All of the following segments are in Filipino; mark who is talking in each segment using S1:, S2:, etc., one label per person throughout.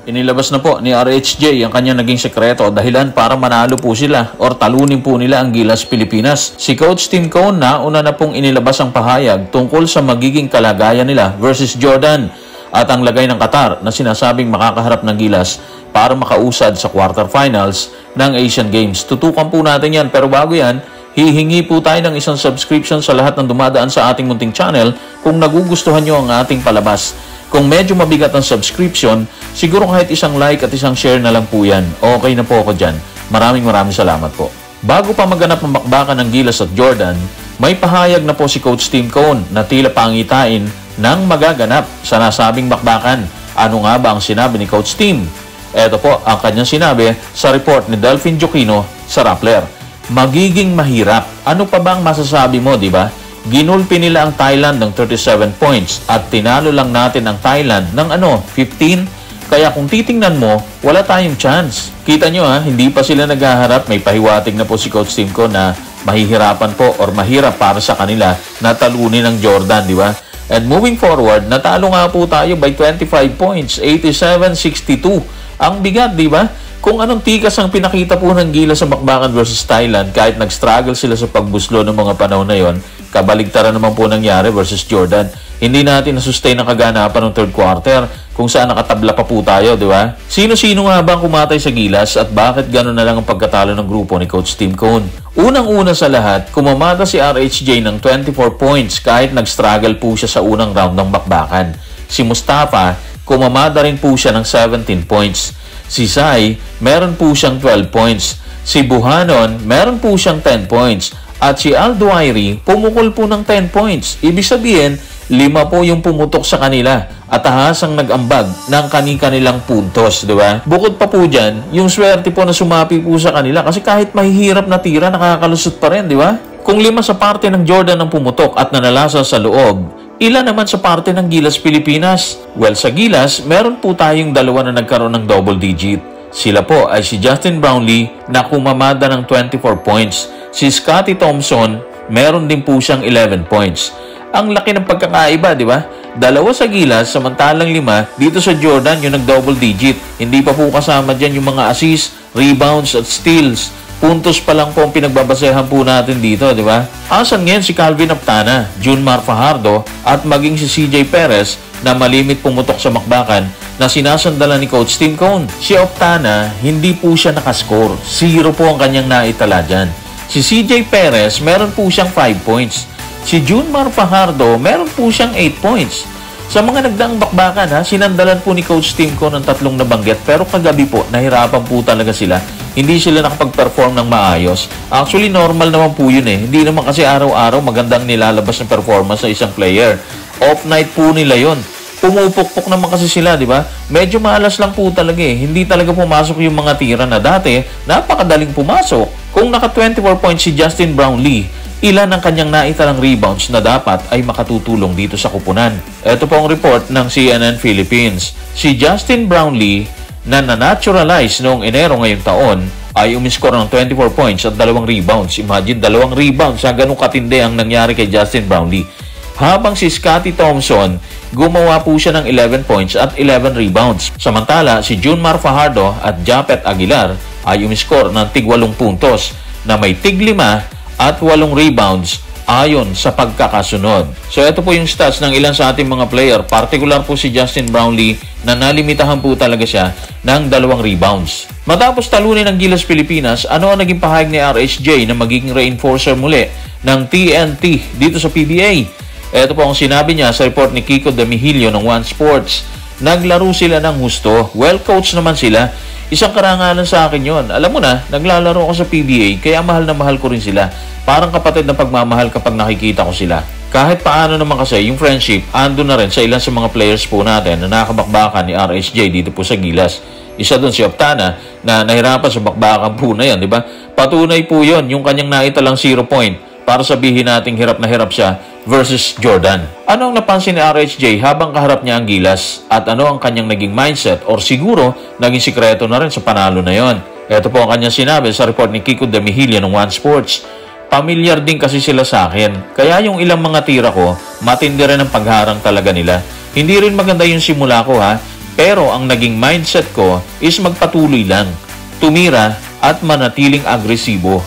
S1: Inilabas na po ni RHJ ang kanyang naging sekreto dahilan para manalo po sila or talunin po nila ang Gilas Pilipinas. Si Coach Tim Cone una na pong inilabas ang pahayag tungkol sa magiging kalagayan nila versus Jordan at ang lagay ng Qatar na sinasabing makakaharap ng Gilas para makausad sa quarterfinals ng Asian Games. Tutukan po natin yan, pero bago yan, hihingi po tayo ng isang subscription sa lahat ng dumadaan sa ating munting channel kung nagugustuhan nyo ang ating palabas. Kung medyo mabigat ang subscription, siguro kahit isang like at isang share na lang po yan. Okay na po ako dyan. Maraming salamat po. Bago pa maganap ang bakbakan ng Gilas at Jordan, may pahayag na po si Coach Tim Cone na tila pangitain ng magaganap sa nasabing bakbakan. Ano nga ba ang sinabi ni Coach Tim? Ito po ang kanyang sinabi sa report ni Delphine Joquino sa Rappler. Magiging mahirap. Ano pa bang masasabi mo, di ba? Ginulpi nila ang Thailand ng 37 points at tinalo lang natin ang Thailand ng 15. Kaya kung titingnan mo, wala tayong chance. Kita nyo hindi pa sila naghaharap. May pahiwatig na po si Coach Tim Cone na mahihirapan po or mahirap para sa kanila na talunin ng Jordan, di ba? And moving forward, natalo nga po tayo by 25 points, 87-62. Ang bigat, di ba? Kung anong tikas ang pinakita po ng Gilas sa bakbakan versus Thailand, kahit nag-struggle sila sa pagbuslo ng mga panahon na yon, kabaligtaran naman po nangyari versus Jordan. Hindi natin na-sustain ang kaganapan ng third quarter kung saan nakatabla pa po tayo, di ba? Sino-sino nga ba ang kumatay sa Gilas at bakit gano'n na lang ang pagkatalo ng grupo ni Coach Tim Cone? Unang-una sa lahat, kumamada si RHJ ng 24 points kahit nag-struggle po siya sa unang round ng bakbakan. Si Mustafa, kumamada rin po siya ng 17 points. Si Sai, meron po siyang 12 points. Si Buhanon, meron po siyang 10 points. At si Alduairi, pumukol po ng 10 points. Ibig sabihin, 5 po yung pumutok sa kanila at ahasang nag-ambag ng kanilang puntos, di ba? Bukod pa po dyan, yung swerte po na sumapi po sa kanila kasi kahit mahihirap na tira, nakakalusot pa rin, di ba? Kung 5 sa parte ng Jordan ang pumutok at nanalasa sa loob, ilan naman sa parte ng Gilas Pilipinas? Well, sa Gilas, meron po tayong 2 na nagkaroon ng double digit. Sila po ay si Justin Brownlee na kumamada ng 24 points. Si Scotty Thompson, meron din po siyang 11 points. Ang laki ng pagkakaiba, di ba? 2 sa Gilas, samantalang 5 dito sa Jordan yung nag-double digit. Hindi pa po kasama dyan yung mga assists, rebounds at steals. Puntos pa lang po ang pinagbabasehan po natin dito, di ba? Asan ngayon si Calvin Aptana, Junmar Fajardo at maging si CJ Perez na malimit pumutok sa bakbakan na sinasandalan ni Coach Tim Cone. Si Aptana, hindi po siya nakascore. 0 po ang kanyang naitala dyan. Si CJ Perez, meron po siyang 5 points. Si Junmar Fajardo, meron po siyang 8 points. Sa mga nagdaang bakbakan, sinandalan po ni Coach Tim Cone ng 3 nabanggit pero kagabi po, nahirapan po talaga sila. Hindi sila nakapag-perform ng maayos. Actually, normal naman po yun Hindi naman kasi araw-araw magandang nilalabas ng performance sa isang player. Off night po nila yon. Pumupukpok naman kasi sila, di ba? Medyo malas lang po talaga Hindi talaga pumasok yung mga tira na dati, napakadaling pumasok. Kung naka 24 points si Justin Brownlee, ilan ang kanyang naitalang rebounds na dapat ay makatutulong dito sa kupunan. Ito po ang report ng CNN Philippines. Si Justin Brownlee na na-naturalize noong Enero ngayong taon ay umiscore ng 24 points at 2 rebounds. Imagine, 2 rebounds. Ganun katindi ang nangyari kay Justin Brownlee. Habang si Scotty Thompson, gumawa po siya ng 11 points at 11 rebounds. Samantala, si Junmar Fajardo at Japet Aguilar ay umiscore ng tig 8 puntos na may tig 5 at 8 rebounds ayon sa pagkakasunod. So ito po yung stats ng ilan sa ating mga player, particular po si Justin Brownlee na nalimitahan po talaga siya ng 2 rebounds. Matapos talunin ng Gilas Pilipinas, ano ang naging pahayag ni RHJ na magiging reinforcer muli ng TNT dito sa PBA? Ito po ang sinabi niya sa report ni Kiko Demihilio ng One Sports. Naglaro sila ng husto. Well coach naman sila. Isang karangalan sa akin yon. Alam mo na, naglalaro ako sa PBA, kaya mahal na mahal ko rin sila. Parang kapatid na pagmamahal kapag nakikita ko sila. Kahit paano naman kasi, yung friendship, ando na rin sa ilan sa mga players po natin na nakabakbakan ni RHJ dito po sa Gilas. Isa doon si Aptana na nahirapan sa bakbakan po na yan, di ba? Patunay po yon yung kanyang naitalang 0 point para sabihin nating hirap na hirap siya versus Jordan. Ano ang napansin ni RHJ habang kaharap niya ang Gilas at ano ang kanyang naging mindset or siguro naging sikreto na rin sa panalo na yon? Ito po ang kanyang sinabi sa report ni Kiko Demihilio ng One Sports. Pamilyar din kasi sila sa akin. Kaya yung ilang mga tira ko, matindi rin ang pagharang talaga nila. Hindi rin maganda yung simula ko Pero ang naging mindset ko is magpatuloy lang, tumira at manatiling agresibo.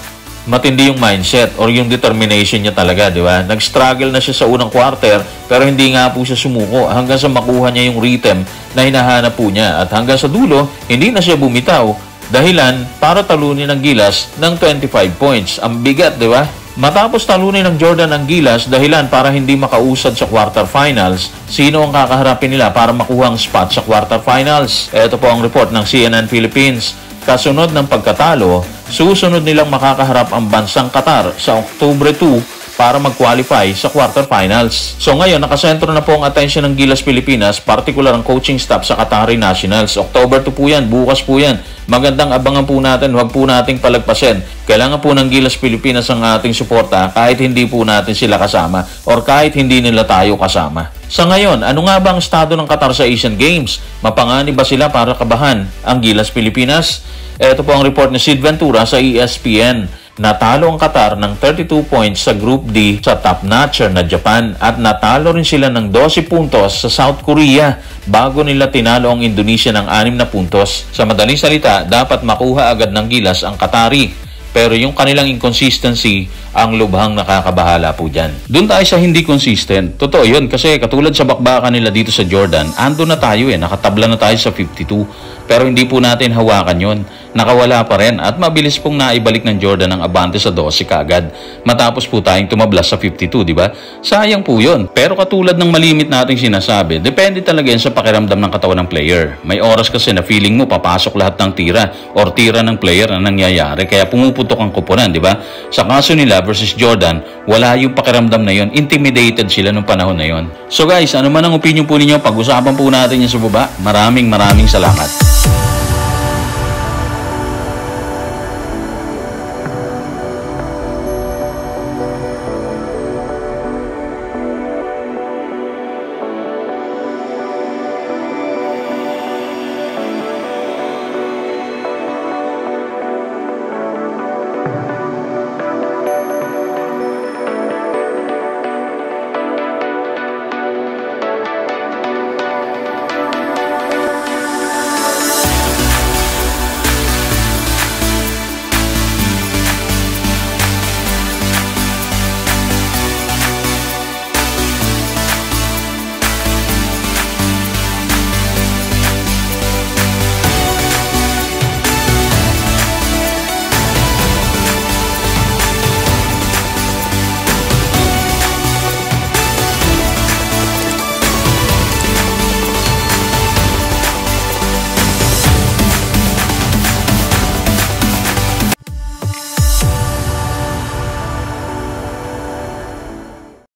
S1: Matindi yung mindset or yung determination niya talaga, di ba? Nag-struggle na siya sa unang quarter pero hindi nga po siya sumuko hanggang sa makuha niya yung rhythm na hinahanap po niya. At hanggang sa dulo, hindi na siya bumitaw. Dahilan para talunin ng Gilas ng 25 points. Ang bigat, di ba? Matapos talunin ng Jordan ang Gilas, dahilan para hindi makausad sa quarterfinals, sino ang kakaharapin nila para makuha ang spot sa quarterfinals? Ito po ang report ng CNN Philippines. Kasunod ng pagkatalo, susunod nilang makakaharap ang bansang Qatar sa Oktubre 2 para mag-qualify sa quarterfinals. So ngayon, nakasentro na po ang atensyon ng Gilas Pilipinas, particular ang coaching staff sa Qatari Nationals. October 2 po yan, bukas po yan. Magandang abangan po natin, huwag po nating palagpasin. Kailangan po ng Gilas Pilipinas ang ating suporta kahit hindi po natin sila kasama or kahit hindi nila tayo kasama. Sa ngayon, ano nga ba ang estado ng Qatar sa Asian Games? Mapanganib ba sila para kabahan ang Gilas Pilipinas? Ito po ang report ni Sid Ventura sa ESPN. Natalo ang Qatar ng 32 points sa Group D sa top-notcher na Japan at natalo rin sila ng 12 puntos sa South Korea bago nila tinalo ang Indonesia ng 6 na puntos. Sa madaling salita, dapat makuha agad ng Gilas ang Qatari. Pero yung kanilang inconsistency ang lubhang nakakabahala po dyan. Doon tayo sa hindi consistent. Totoo yun kasi katulad sa bakbakan nila dito sa Jordan, ando na tayo nakatabla na tayo sa 52. Pero hindi po natin hawakan yun. Nakawala pa rin at mabilis pong naibalik ng Jordan ang abante sa 12 kaagad. Matapos po tayong tumablas sa 52, di ba? Sayang po yun. Pero katulad ng malimit nating sinasabi, depende talaga yan sa pakiramdam ng katawan ng player. May oras kasi na feeling mo papasok lahat ng tira or tira ng player na nangyayari. Kaya pumuputok ang kupunan, di ba? Sa kaso nila versus Jordan, wala yung pakiramdam na yun. Intimidated sila nung panahon na yun. So guys, ano man ang opinion po ninyo, pag-usapan po natin yan sa baba. Maraming salamat.